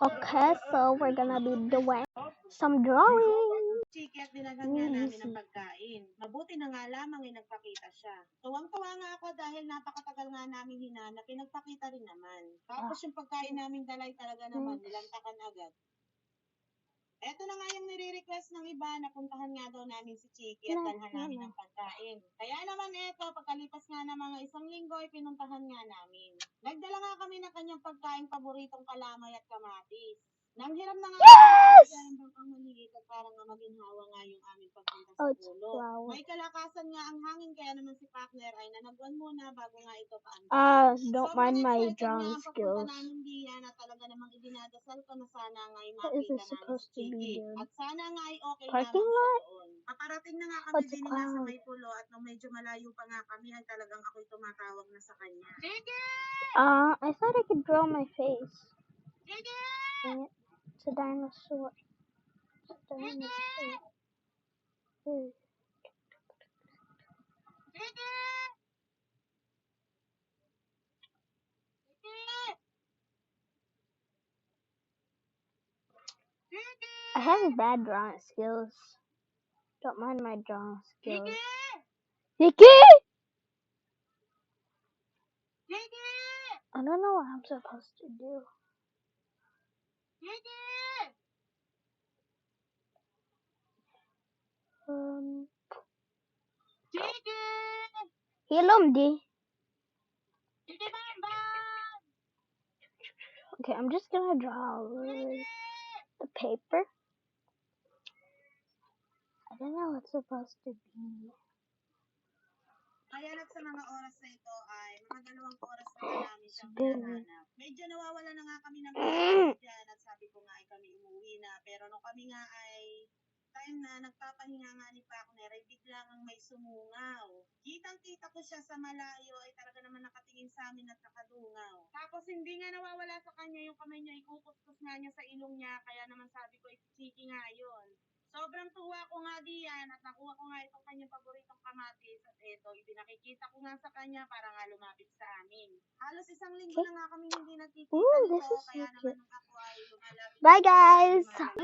Okay, so we're gonna be doing some drawing. Chiki at dinaghan nga namin ng pagkain. Mabuti na nga lamang ay nagpakita siya. Tuwang-tuwa nga ako dahil napakatagal nga namin hinanap, pinagpakita rin naman. Tapos yung pagkain namin dalay talaga naman, nilantakan agad. Eto na nga yung nire-request ng iba na puntahan nga daw namin si Chiki at dalhan namin ng pagkain. Kaya naman eto, pagkalipas nga ng mga 1 linggo ay pinuntahan nga namin. Nagdala nga kami ng kanyang pagkain paboritong kalamay at kamatis. Nang hiram na nga kami ang maliit at parang maginhawa nga yung aming pagpunta sa pulo. May kalakasan nga ang hangin kaya naman si partner ay nanagwan muna bago nga ito paandar. Don't mind my drawing skills. skills. Namin diyan at talaga namang idinadasal ko na sana nga ay What is makita this namin supposed si to be Chiki. doing? At sana nga ay okay Parking lamang lot? siya doon. Paparating na nga kami What's a din nga sa cloud? may pulo at nung medyo malayo pa nga kami ay talagang ako'y tumatawag na sa kanya. Chiki! I thought I could draw my face. Chiki! Dang it. It's a dinosaur. It's a dinosaur. Chiki! I have bad drawing skills. Don't mind my drawing skills. Vicky! I don't know what I'm supposed to do. Hilomdi. Okay, I'm just gonna draw the paper. I don't know what's supposed to be. Kaya sa mga oras na ito ay mga 2 oras na namin siyang hinahanap. Medyo nawawala na nga kami ng pagkakas dyan at sabi ko nga ay kami umuwi na. Pero nung kami nga ay time na nagpapahinga nga ni partner ay biglang ang may sumungaw. Kitang-kita ko siya sa malayo ay talaga naman nakatingin sa amin at nakadungaw. Tapos hindi nga nawawala sa kanya yung kamay niya, ikukuskus nga niya sa ilong niya. Kaya naman sabi ko ay si Chiki nga yun. Sobrang tuwa ko nga diyan at nakuha ko nga itong kanyang paboritong kamatis at ito, ipinakikita ko nga sa kanya para nga lumapit sa amin. Halos 1 linggo na nga kami hindi nagkikita nito, this is kaya so cute. naman nung ako ay lumalapit. Bye guys!